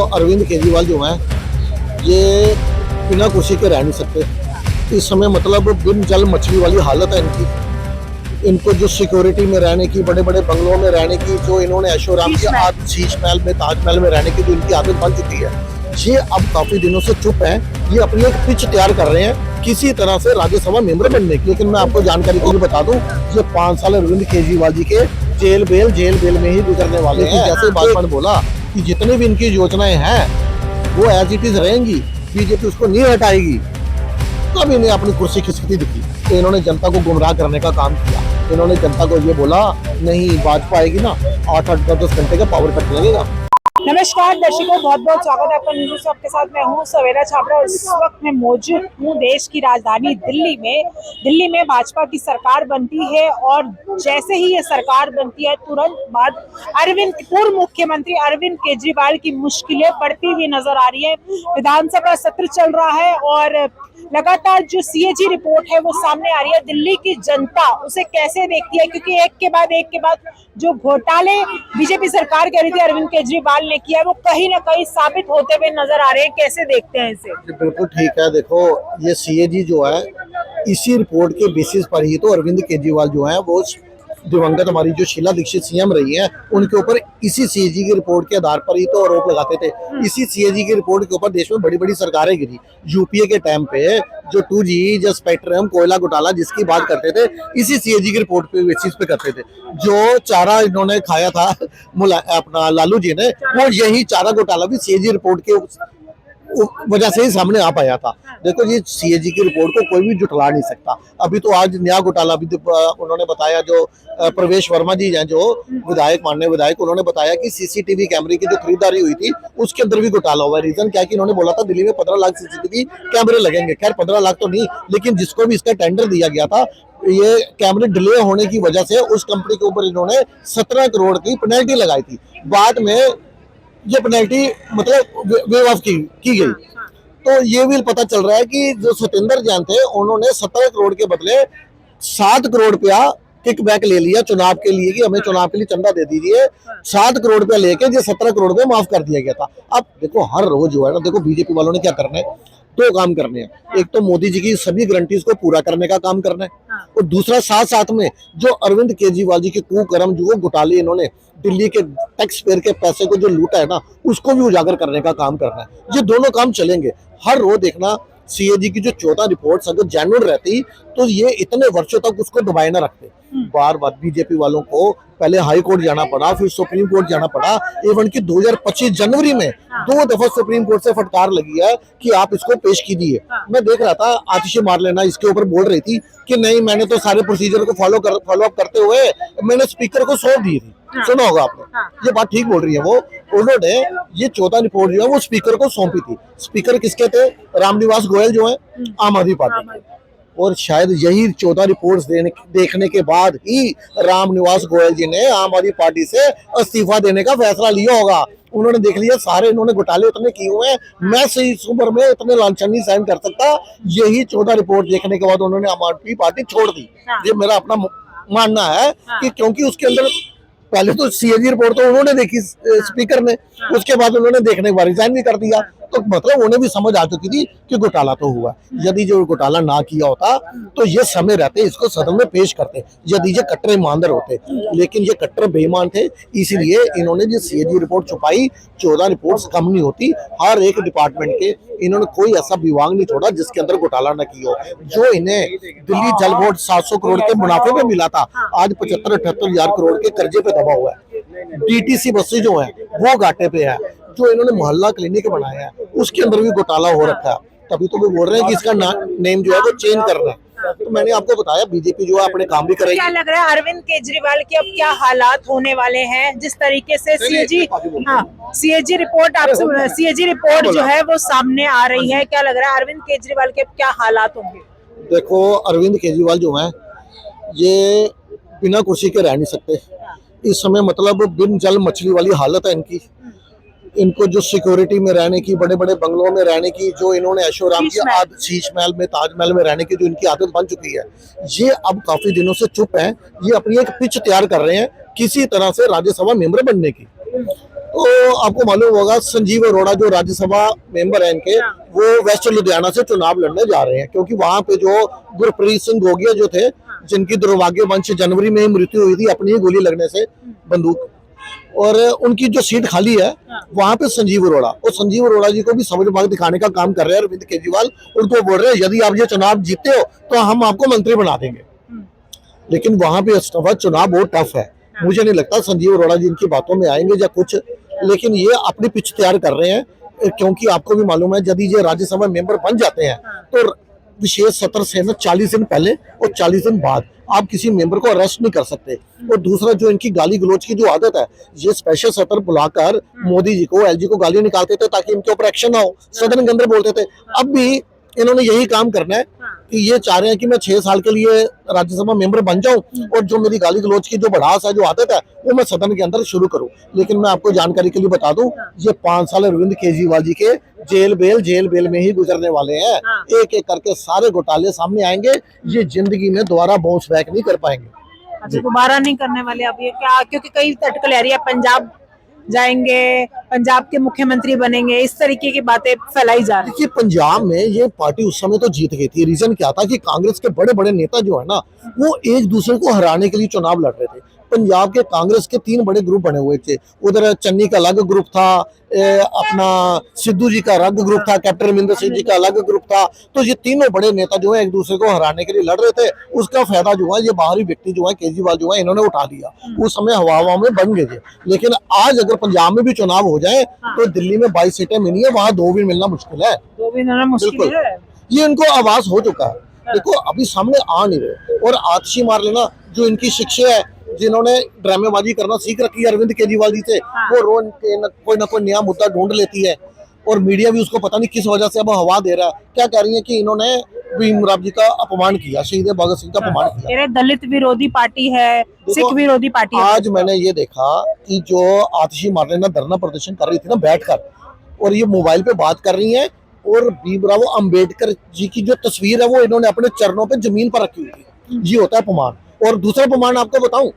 अरविंद केजरीवाल जो हैं ये बिना कुर्सी के रह नहीं सकते इस समय। मतलब बिन जल मछली वाली हालत है इनकी। इनको जो सिक्योरिटी में रहने की, बड़े बड़े बंगलों में रहने की, जो इन्होंने ऐशोआराम की, आज शीश महल में, ताजमहल में रहने की जो इनकी आदत बन चुकी है, ये अब काफी दिनों से चुप हैं। ये अपनी एक पिच तैयार कर रहे हैं किसी तरह से राज्यसभा मेंबर बनने की। लेकिन मैं आपको जानकारी के लिए बता दूं, ये 5 साल अरविंद केजरीवाल जी के जेल बेल में ही गुजरने वाले हैं। जैसे भाजपा ने बोला कि जितनी भी इनकी योजनाएं हैं वो एज इट इज रहेंगी, बीजेपी उसको नहीं हटाएगी। तब इन्हें अपनी कुर्सी खिसकती दिखी। तो इन्होंने जनता को गुमराह करने का काम किया। इन्होंने जनता को ये बोला, नहीं भाजपा आएगी ना 8-8 10 घंटे का पावर कट लगेगा। नमस्कार दर्शकों, बहुत बहुत स्वागत है आपका न्यूज़ सबके साथ। मैं हूं सवेरा छाबड़ा और इस वक्त मैं मौजूद हूं देश की राजधानी दिल्ली में भाजपा की सरकार बनती है और जैसे ही ये सरकार बनती है तुरंत बाद पूर्व मुख्यमंत्री अरविंद केजरीवाल की मुश्किलें बढ़ती हुई नजर आ रही है। विधानसभा सत्र चल रहा है और लगातार जो सीएजी रिपोर्ट है वो सामने आ रही है। दिल्ली की जनता उसे कैसे देखती है, क्योंकि एक के बाद जो घोटाले बीजेपी सरकार कह रही थी अरविंद केजरीवाल ने किया है वो कहीं ना कहीं साबित होते हुए नजर आ रहे हैं। कैसे देखते हैं इसे? बिल्कुल ठीक है। देखो, ये सीएजी जो है इसी रिपोर्ट के बेसिस पर ही तो अरविंद केजरीवाल जो है वो दिवंगत हमारी जो शीला दीक्षित सीएम रही है उनके ऊपर इसी सीएजी की रिपोर्ट के आधार पर ही तो आरोप लगाते थे। इसी सीएजी की रिपोर्ट के ऊपर देश में बड़ी बड़ी सरकारें गिरी। यूपीए के टाइम पे जो 2G, जो स्पेक्ट्रम, कोयला घोटाला जिसकी बात करते थे, इसी सीएजी की रिपोर्ट पे बेसिस पे करते थे। जो चारा इन्होंने खाया था अपना लालू जी ने, वो यही चारा घोटाला भी सीएजी रिपोर्ट के वजह से ही सामने आ पाया था। देखो, ये सीएजी की रिपोर्ट को कोई भी जुटला नहीं सकता। अभी तो आज नया घोटाला भी उन्होंने बताया, जो प्रवेश वर्मा जी हैं, जो विधायक, माननीय विधायक, उन्होंने बताया कि सीसीटीवी कैमरे की जो खरीदारी हुई थी उसके अंदर भी घोटाला हुआ है। रीजन क्या है कि इन्होंने बोला था दिल्ली में 15 लाख सीसीटीवी कैमरे लगेंगे। खैर 15 लाख तो नहीं, लेकिन जिसको भी इसका टेंडर दिया गया था, ये कैमरे डिले होने की वजह से उस कंपनी के ऊपर इन्होंने 17 करोड़ की पेनल्टी लगाई थी। बाद में ये पेनल्टी मतलब वेव ऑफ की गई। तो ये भी पता चल रहा है कि जो सत्येंद्र जैन थे उन्होंने 17 करोड़ के बदले 7 करोड़ रुपया किकबैक ले लिया चुनाव के लिए, कि हमें चुनाव के लिए चंदा दे दीजिए। 7 करोड़ रुपया लेके जो 17 करोड़ रुपया माफ कर दिया गया था। अब देखो, हर रोज जो है ना, देखो बीजेपी वालों ने क्या करना है, 2 काम करने हैं। एक तो मोदी जी की सभी गारंटीज को पूरा करने का काम करना है, और दूसरा साथ साथ में जो अरविंद केजरीवाल जी के कुकर्म, जो घोटाले इन्होंने दिल्ली के टैक्स पेयर के पैसे को जो लूटा है ना, उसको भी उजागर करने का काम करना है। ये दोनों काम चलेंगे। हर रोज देखना, सीएजी की जो 14 रिपोर्ट्स अगर जेन्युइन रहती तो ये इतने वर्षों तक उसको दबाए ना रखते। बार बार बीजेपी वालों को पहले हाई कोर्ट जाना पड़ा, फिर सुप्रीम कोर्ट जाना पड़ा। इवन की 2025 जनवरी में 2 दफा सुप्रीम कोर्ट से फटकार लगी है कि आप इसको पेश कीजिए। मैं देख रहा था, आतिशी मार लेना इसके ऊपर बोल रही थी कि नहीं, मैंने तो सारे प्रोसीजर को फॉलो अप करते हुए मैंने स्पीकर को सौंप दी थी। सुना होगा आपने, ये बात ठीक बोल रही है वो। उन्होंने ये 14 रिपोर्ट जो है वो स्पीकर को सौंपी थी। स्पीकर किसके थे? रामनिवास गोयल जो है आम आदमी पार्टी के। और शायद यही 14 रिपोर्ट्स देखने के बाद ही रामनिवास गोयल जी ने आम आदमी पार्टी से इस्तीफा देने का फैसला लिया होगा। उन्होंने देख लिया सारे इन्होंने घोटाले इतने किए हुए हैं, मैं से इस उम्र में इतने लांछन नहीं सहन कर सकता। यही 14 रिपोर्ट देखने के बाद उन्होंने आम आदमी पार्टी छोड़ दी। ये मेरा अपना मानना है कि क्योंकि उसके अंदर पहले तो सीएजी रिपोर्ट तो उन्होंने देखी स्पीकर ने, उसके बाद उन्होंने देखने के बाद रिजाइन भी कर दिया। तो मतलब उन्हें भी समझ आ चुकी थी कि घोटाला तो हुआ। यदि जो घोटाला ना किया होता तो ये समय रहते इसको सदन में पेश करते, यदि ये कट्टर ईमानदार होते। लेकिन ये कट्टर बेईमान थे, इसलिए इन्होंने जो सीएजी रिपोर्ट छुपाई। 14 रिपोर्ट्स कम नहीं होती। हर एक डिपार्टमेंट के इन्होंने कोई ऐसा विभाग नहीं छोड़ा जिसके अंदर घोटाला न किया हो। जो इन्हें दिल्ली जल बोर्ड 700 करोड़ के मुनाफे में मिला था, आज 75-78 हजार करोड़ के कर्जे पे दबा हुआ है। डीटीसी बसें जो है वो घाटे पे है। जो इन्होंने मोहल्ला क्लिनिक बनाया है उसके अंदर भी घोटाला हो रखा है। तभी तो वो बोल रहे हैं कि इसका नेम जो है वो चेंज करना है। तो मैंने आपको बताया, बीजेपी जो है अपने काम भी करेगी। क्या लग रहा है अरविंद केजरीवाल के अब क्या हालात होने वाले हैं, जिस तरीके से सीएजी रिपोर्ट जो है वो सामने आ रही है? क्या लग रहा है अरविंद केजरीवाल के क्या हालात होंगे? देखो, अरविंद केजरीवाल जो है ये बिना कुर्सी के रह नहीं सकते इस समय। मतलब बिन जल मछली वाली हालत है इनकी। इनको जो सिक्योरिटी में रहने की, बड़े बड़े बंगलों में रहने की, जो इन्होंने ऐशोआराम की, आज शीश महल में, ताजमहल में रहने की जो इनकी आदत बन चुकी है, ये अब काफी दिनों से चुप हैं। ये अपनी एक पिच तैयार कर रहे हैं किसी तरह से राज्यसभा मेंबर बनने की। देखो आपको मालूम होगा संजीव अरोड़ा जो राज्यसभा मेंबर है इनके, वो वेस्ट लुधियाना से चुनाव लड़ने जा रहे हैं, क्योंकि वहां पे जो गुरप्रीत सिंह गोगिया जो थे, जिनकी दुर्भाग्यवश जनवरी में ही मृत्यु हुई थी अपनी ही गोली लगने से बंदूक, और उनकी जो सीट खाली है वहां पे संजीव अरोड़ा, और संजीव अरोड़ा जी को भी समझ भाग दिखाने का काम कर रहे हैं अरविंद केजरीवाल। उनको बोल रहे हैं यदि आप ये चुनाव जीतते हो तो हम आपको मंत्री बना देंगे, लेकिन वहां पे चुनाव बहुत टफ है। मुझे नहीं लगता संजीव अरोड़ा जी इनकी बातों में आएंगे या कुछ, लेकिन ये अपनी पिच तैयार कर रहे हैं, क्योंकि आपको भी मालूम है यदि ये राज्यसभा मेंबर बन जाते हैं तो विशेष सत्र से ना 40 दिन पहले और 40 दिन बाद आप किसी मेंबर को अरेस्ट नहीं कर सकते। और दूसरा जो इनकी गाली गलौज की जो आदत है, ये स्पेशल सत्र बुलाकर मोदी जी को, एलजी को गाली निकालते थे ताकि इनके ऊपर एक्शन ना हो, सदन के अंदर बोलते थे। अब भी इन्होंने यही काम करना है कि ये चाह रहे हैं कि मैं 6 साल के लिए राज्यसभा मेंबर बन जाऊं और जो मेरी गाली गलौज की जो बढ़ास है, जो आदत है, वो मैं सदन के अंदर शुरू करूं। लेकिन मैं आपको जानकारी के लिए बता दूं, ये 5 साल अरविंद केजरीवाल जी के जेल बेल में ही गुजरने वाले हैं। एक एक करके सारे घोटाले सामने आएंगे, ये जिंदगी में दोबारा बाउंस बैक नहीं कर पाएंगे। अच्छा, दोबारा नहीं करने वाले अब ये क्या? क्योंकि कई तटकलहरियां, पंजाब जाएंगे, पंजाब के मुख्यमंत्री बनेंगे, इस तरीके की बातें फैलाई जा रही है। देखिए पंजाब में ये पार्टी उस समय तो जीत गई थी। रीजन क्या था कि कांग्रेस के बड़े बड़े नेता जो है ना, वो एक दूसरे को हराने के लिए चुनाव लड़ रहे थे। पंजाब के कांग्रेस के 3 बड़े ग्रुप बने हुए थे। उधर चन्नी का अलग ग्रुप था, अपना सिद्धू जी का अलग ग्रुप था, कैप्टन अमरिंदर सिंह जी का अलग ग्रुप था। तो ये तीनों बड़े नेता जो है एक दूसरे को हराने के लिए लड़ रहे थे। उसका फायदा जो है ये बाहरी व्यक्ति जो है केजरीवाल जो है इन्होंने उठा लिया। उस समय हवा में बन गए थे। लेकिन आज अगर पंजाब में भी चुनाव हो जाए तो दिल्ली में 22 सीटें मिली है, वहां 2 भी मिलना मुश्किल है। 2 भी मिलना मुश्किल है। ये इनको आवाज हो चुका है। देखो अभी सामने आ नहीं रहे, और आतिशी मार लेना जो इनकी शिक्षा है, जिन्होंने ड्रामेबाजी करना सीख रखी है अरविंद केजरीवाल जी से, वो रोज कोई ना कोई नया मुद्दा ढूंढ लेती है, और मीडिया भी उसको पता नहीं किस वजह से अब हवा दे रहा है। क्या कह रही है कि इन्होंने भीमराव जी का अपमान किया, शहीद भगत सिंह का अपमान किया। दलित विरोधी पार्टी है, सिख विरोधी पार्टी है। आज मैंने ये देखा कि जो आतिशी मार लेना धरना प्रदर्शन कर रही थी ना बैठकर, और ये मोबाइल पे बात कर रही है, और भीमराव अंबेडकर जी की जो तस्वीर है वो इन्होंने अपने चरणों पे जमीन पर रखी हुई थी। ये होता है अपमान। और दूसरा अपमान आपको बताऊं,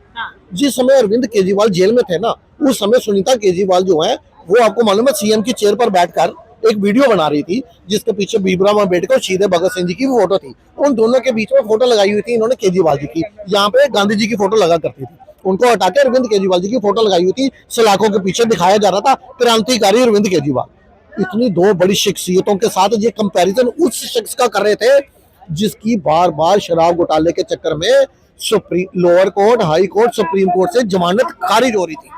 जिस समय अरविंद केजरीवाल जेल में थे ना, उस समय सुनीता केजरीवाल जो है वो आपको मालूम है सीएम की चेयर पर बैठकर एक वीडियो बना रही थी, जिसके पीछे भीमराव अंबेडकर और शहीद भगत सिंह जी की फोटो थी। उन दोनों के बीच में फोटो लगाई हुई थी इन्होंने केजरीवाल जी की। यहाँ पे गांधी जी की फोटो लगा करती थी, उनको हटा के अरविंद केजरीवाल जी की फोटो लगाई हुई थी। सलाखों के पीछे दिखाया जा रहा था क्रांतिकारी अरविंद केजरीवाल। इतनी 2 बड़ी शख्सियतों के साथ ये कंपैरिजन उस शख्स का कर रहे थे जिसकी बार बार शराब घोटाले के चक्कर में lower court, high court, supreme court से जमानत खारिज हो रही थी,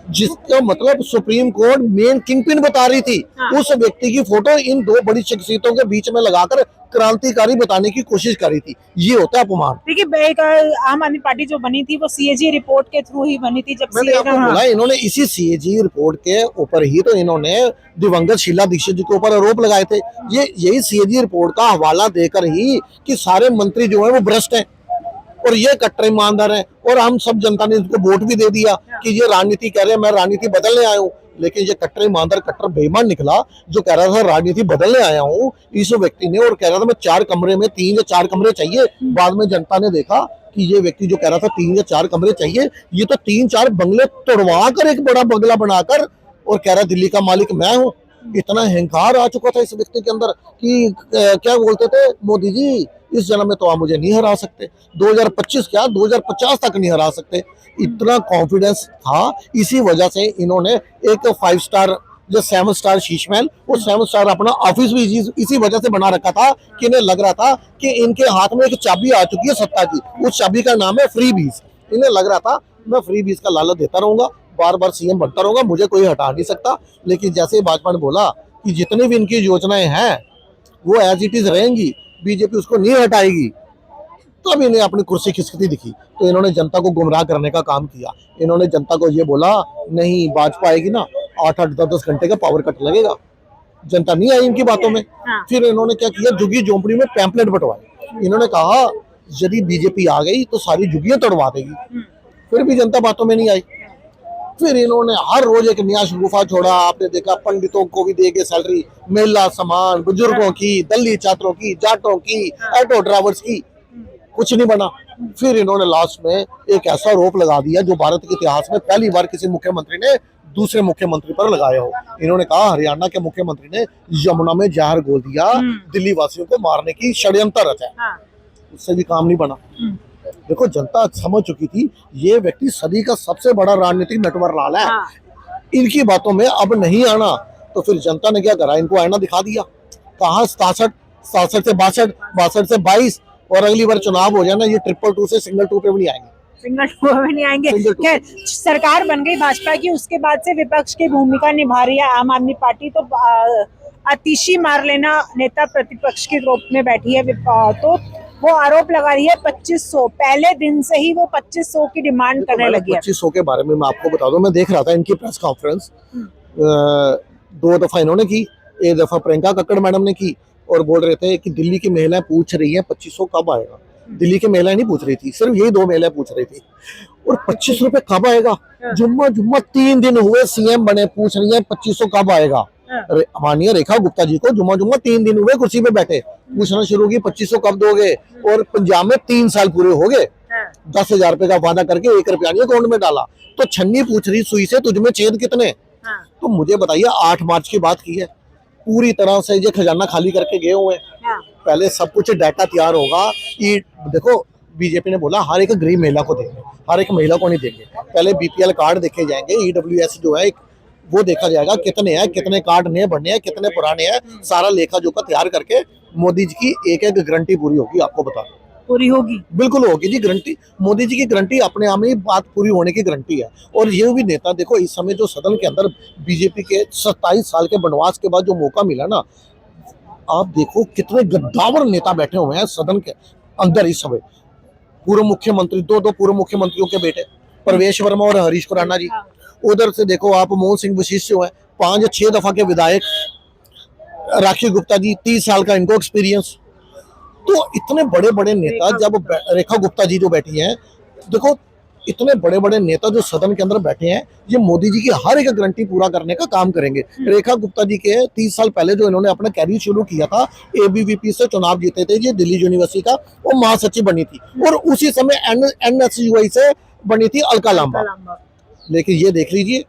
जिसका मतलब सुप्रीम कोर्ट मेन किंगपिन बता रही थी। उस व्यक्ति की फोटो इन 2 बड़ी शख्सियतों के बीच में लगाकर क्रांतिकारी बताने की कोशिश कर रही थी। ये होता है अपमान। देखिए एक आम आदमी पार्टी जो बनी थी वो सीएजी रिपोर्ट के थ्रू ही बनी थी। जब मैंने आपको बोला इन्होंने इसी सीएजी रिपोर्ट के ऊपर ही तो इन्होंने दिवंगत शीला दीक्षित जी के ऊपर आरोप लगाए थे। ये यही सीएजी रिपोर्ट का हवाला देकर ही कि सारे मंत्री जो है वो भ्रष्ट हैं और ये कट्टर ईमानदार है, और हम सब जनता ने इसको वोट भी दे दिया कि ये राजनीति कह रहे हैं, मैं राजनीति बदलने आया हूँ। लेकिन ये कट्टर ईमानदार, कट्टर बेईमान निकला जो कह रहा था राजनीति बदलने आया हूँ इस व्यक्ति ने, और कह रहा था मैं 4 कमरे में 3 या 4 कमरे चाहिए। बाद में जनता ने देखा कि ये व्यक्ति जो कह रहा था 3 या 4 कमरे चाहिए, ये तो 3-4 बंगले तोड़वा कर एक बड़ा बंगला बनाकर और कह रहा दिल्ली का मालिक मैं हूँ। इतना अहंकार आ चुका था इस व्यक्ति के अंदर कि क्या बोलते थे, मोदी जी इस जन्म में तो आप मुझे नहीं हरा सकते, 2025 क्या 2050 तक नहीं हरा सकते। इतना कॉन्फिडेंस था। इसी वजह से इन्होंने एक 5 स्टार जो 7 स्टार शीश महल, वो 7 स्टार अपना ऑफिस भी इसी वजह से बना रखा था कि इन्हें लग रहा था कि इनके हाथ में एक चाबी आ चुकी है सत्ता की। उस चाबी का नाम है फ्री बीज। इन्हें लग रहा था मैं फ्री बीज का लालच देता रहूंगा, बार बार सीएम बनता रहूंगा, मुझे कोई हटा नहीं सकता। लेकिन जैसे भाजपा ने बोला कि जितनी भी इनकी योजनाएं हैं वो एज इट इज रहेंगी, बीजेपी उसको नहीं हटाएगी, तब इन्हें अपनी कुर्सी खिसकती दिखी। तो इन्होंने जनता को गुमराह करने का काम किया। इन्होंने जनता को ये बोला नहीं भाजपा आएगी ना 8-8, 10-10 घंटे का पावर कट लगेगा। जनता नहीं आई इनकी बातों में। फिर इन्होंने क्या किया, झुग्गी झोंपड़ी में पैम्पलेट बंटवाए। इन्होंने कहा यदि बीजेपी आ गई तो सारी झुग्गियां तोड़वा देगी। फिर भी जनता बातों में नहीं आई। फिर इन्होंने हर रोज एक नया शगुफा छोड़ा। आपने देखा पंडितों को भी देंगे सैलरी, महिला सम्मान, बुजुर्गों की, दलित छात्रों की, जाटों की, ऑटो ड्राइवर्स की। कुछ नहीं बना। फिर इन्होंने लास्ट में एक ऐसा आरोप लगा दिया जो भारत के इतिहास में पहली बार किसी मुख्यमंत्री ने दूसरे मुख्यमंत्री पर लगाया हो। इन्होंने कहा हरियाणा के मुख्यमंत्री ने यमुना में जहर घोल दिया, दिल्ली वासियों को मारने की षड्यंत्र रचा है। हाँ। उससे भी काम नहीं बना। देखो जनता समझ चुकी थी ये व्यक्ति सदी का सबसे बड़ा राजनीतिक नटवरलाल है। हाँ। इनकी बातों में अब नहीं आना, तो फिर जनता ने क्या करा, इनको आईना दिखा दिया। कहा 67 से 62 से 22, और अगली बार चुनाव हो जाए ना, ये 222 से सिंगल 2 पे भी नहीं आएंगे। सिंगल टू में नहीं आएंगे। खैर, सरकार बन गई भाजपा की, उसके बाद से विपक्ष की भूमिका निभा रही है आम आदमी पार्टी। तो आतिशी मारलेना नेता प्रतिपक्ष के रूप में बैठी है। तो वो आरोप लगा रही है 2500, पहले दिन से ही वो 2500 की डिमांड करने लगी है। 2500 के बारे में मैं आपको बता दूं, मैं देख रहा था इनकी प्रेस कॉन्फ्रेंस, 2 दफा इन्होंने की, एक दफा प्रियंका कक्कड़ मैडम ने की, और बोल रहे थे कि दिल्ली की महिलाएं पूछ रही हैं 2500 कब आएगा। दिल्ली की महिलाएं नहीं पूछ रही थी, सिर्फ यही 2 महिलाएं पूछ रही थी। और 25 रुपए कब आएगा? जुम्मा 3 दिन हुए सीएम बने, पूछ रही है 2500 कब आएगा। माननीय रेखा गुप्ता जी को जुम्मा 3 दिन हुए कुर्सी पे बैठे, पूछना शुरू की 2500 कब दोगे। और पंजाब में 3 साल पूरे हो गए, 10,000 रुपए का वादा करके 1 रुपया नहीं अकाउंट में डाला। तो छन्नी पूछ रही सुई से तुझमें छेद कितने। तो मुझे बताइए, 8 मार्च की बात की है, पूरी तरह से ये खजाना खाली करके गए हुए हैं। पहले सब कुछ डाटा तैयार होगा कि देखो बीजेपी ने बोला हर एक गरीब महिला को देंगे, हर एक महिला को नहीं देंगे। पहले बीपीएल कार्ड देखे जाएंगे, ईडब्ल्यूएस जो है वो देखा जाएगा, कितने हैं, कितने कार्ड नए बनने हैं, कितने पुराने हैं, सारा लेखा जोखा तैयार करके मोदी जी की एक गारंटी पूरी होगी। आपको बता पूरी होगी, बिल्कुल होगी जी गारंटी। मोदी जी की गारंटी अपने आप में बात पूरी होने की गारंटी है। और ये भी नेता देखो, इस समय जो सदन के अंदर बीजेपी के 27 साल के वनवास के बाद जो मौका मिला ना, आप देखो कितने गद्दावर नेता बैठे हुए हैं सदन के अंदर इस समय। पूर्व मुख्यमंत्री, 2 पूर्व मुख्यमंत्रियों के बेटे, प्रवेश वर्मा और हरीश खुराना जी। उधर से देखो आप मोहन सिंह वशिष्ठ जो है, 5-6 दफा के विधायक, राखी गुप्ता जी 30 साल का इनको एक्सपीरियंस। तो इतने बड़े बड़े नेता जब रेखा गुप्ता जी जो बैठी हैं, देखो इतने बड़े बड़े नेता जो सदन के अंदर बैठे हैं, ये मोदी जी की हर एक गारंटी पूरा करने का काम करेंगे। रेखा गुप्ता जी के 30 साल पहले जो इन्होंने अपना कैरियर शुरू किया था, एबीवीपी से चुनाव जीते थे, ये दिल्ली यूनिवर्सिटी का वो महासचिव बनी थी, और उसी समय एनएसयूआई से बनी थी अलका लांबा। लेकिन ये देख लीजिए,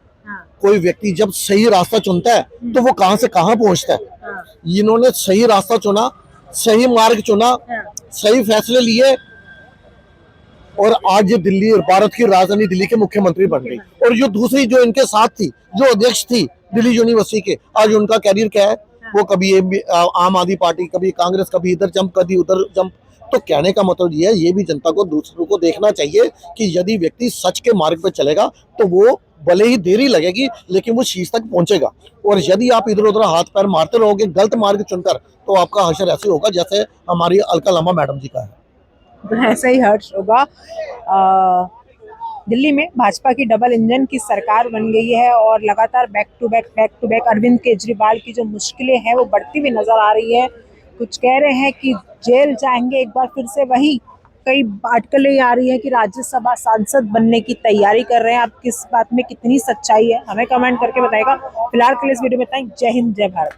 कोई व्यक्ति जब सही रास्ता चुनता है तो वो कहां से कहां पहुंचता है। इन्होंने सही रास्ता चुना, सही मार्ग चुना, सही फैसले लिए, और आज ये दिल्ली, भारत की राजधानी दिल्ली के मुख्यमंत्री बन गई। और जो दूसरी जो इनके साथ थी, जो अध्यक्ष थी दिल्ली यूनिवर्सिटी के, आज उनका कैरियर क्या है, वो कभी आम आदमी पार्टी, कभी कांग्रेस, कभी इधर जंप, कभी उधर जंप। तो कहने का मतलब ये है, ये भी जनता को, दूसरों को देखना चाहिए कि यदि व्यक्ति सच के मार्ग पर चलेगा तो वो भले ही देरी लगेगी लेकिन वो शीर्ष तक पहुंचेगा। और यदि आप इधर उधर हाथ पैर मारते रहोगे गलत मार्ग चुनकर, तो आपका हश्र ऐसे होगा जैसे हमारी अलका लांबा मैडम जी का है। ऐसा ही हर्ष होगा। दिल्ली में भाजपा की डबल इंजन की सरकार बन गई है, और लगातार back to back Arvind Kejriwal की जो मुश्किलें हैं वो बढ़ती हुई नजर आ रही है। कुछ कह रहे हैं कि जेल जाएंगे एक बार फिर से, वही कई आर्टिकलें आ रही है कि राज्यसभा सांसद बनने की तैयारी कर रहे हैं। आप किस बात में कितनी सच्चाई है हमें कमेंट करके बताइएगा। फिलहाल के लिए इस वीडियो में इतना ही। जय हिंद, जय भारत।